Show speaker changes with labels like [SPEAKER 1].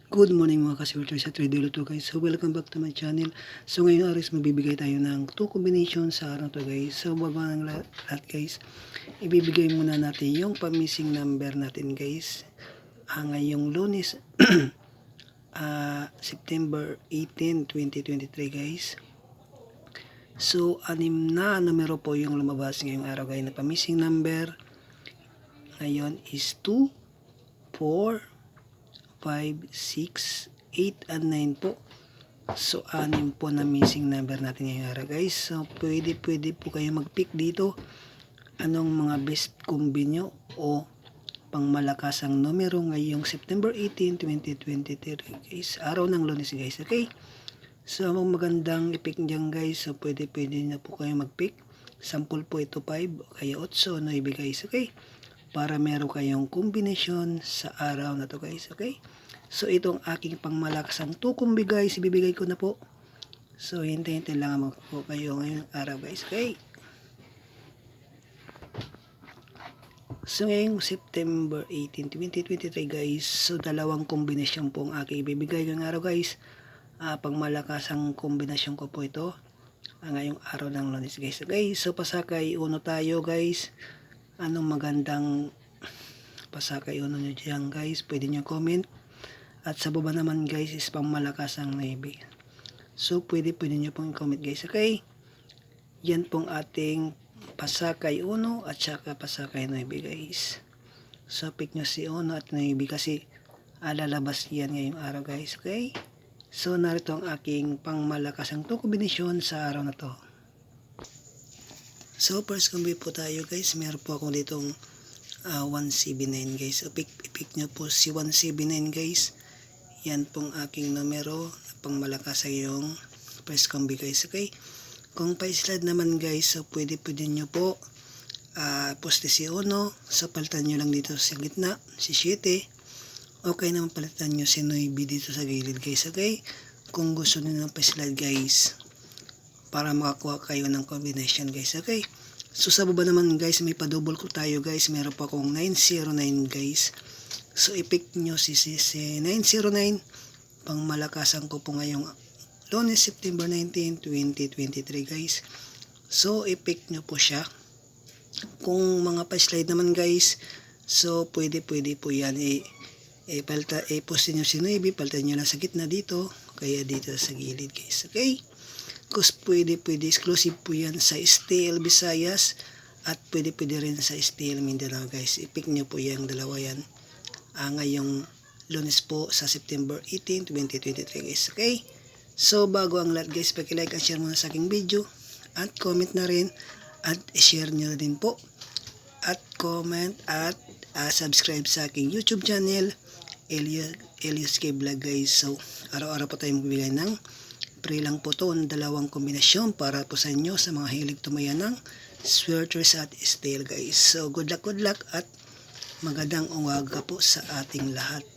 [SPEAKER 1] Good morning mga ka-swelters at Radio Luto guys. So welcome back to my channel. So ngayon aris magbibigay tayo ng 2 combination sa araw to guys. So baba ng lahat guys. Ibibigay muna natin yung pa-missing number natin guys. Ngayong Lunes September 18, 2023 guys. So 6 na numero po yung lumabas ngayong araw guys na pa-missing number. Ngayon is 2, 4, 5, 6, 8, and 9 po. So, 6 po na missing number natin ngayong araw guys. So, pwede po kayo mag-pick dito. Anong mga best combi nyo o pangmalakas ang numero ngayong September 18, 2023 guys. Araw ng Lunes guys, okay? So, ang magandang i-pick dyan guys. So, pwede na po kayo mag-pick. Sample po ito 5 o kaya 8 o 9 guys, okay? Para meron kayong kombinasyon sa araw na to guys, okay? So itong aking pangmalakasang 2 kombi guys, ibibigay ko na po. So hintayin lang po kayo ngayong araw guys, okay? So ngayong September 18, 2023 guys, so dalawang kombinasyon po ang aking ibibigay ngayong araw guys. Pangmalakasang kombinasyon ko po ito ngayong araw ng Lunes guys, okay? So pasakay uno tayo guys. Anong magandang pasakay uno nyo dyan guys, pwede nyo comment. At sa baba naman guys is pangmalakas ang navy. So pwede nyo pong comment guys, okay? Yan pong ating pasakay uno at saka pasakay navy guys. So pick nyo si uno at navy kasi lalabas yan ngayong araw guys, okay? So narito ang aking pangmalakas ang 2 kombinasyon sa araw na to. So first combi po tayo guys, meron po akong ditong 179 guys. So pick nyo po si 179 guys. Yan pong aking numero na pangmalakas sa yung first combi guys, okay? Kung pa-slide naman guys, so pwede nyo po poste si 1. So palitan nyo lang dito sa gitna, si 7. Okay naman palitan nyo si 9 dito sa gilid guys, okay? Kung gusto nyo ng pa-slide guys, para makakuha kayo ng combination guys, okay? So sa baba naman guys, may pa-double ko tayo guys. Meron pa akong 909 guys. So i-pick nyo si 909. Pangmalakasan ko po ngayong Lunes, September 19, 2023 guys. So i-pick nyo po siya. Kung mga pa-slide naman guys, so pwede po yan. I-post nyo si 9, palitan nyo lang sa gitna dito, kaya dito sa gilid guys, okay? Because pwede exclusive po yan sa STL Visayas at pwede rin sa STL Mindanao guys. I-pick nyo po yung dalawa yan ngayong Lunes po sa September 18, 2023 guys, okay? So bago ang lahat guys, paki-like at share muna sa aking video at comment na rin at share nyo din po at comment at subscribe sa aking YouTube channel Elias K Vlog guys. So araw-araw po tayo magbibigay ng free lang po to, dalawang kombinasyon para po sa inyo sa mga hilig tumaya ng sweaters at style guys. So good luck at magandang umaga po sa ating lahat.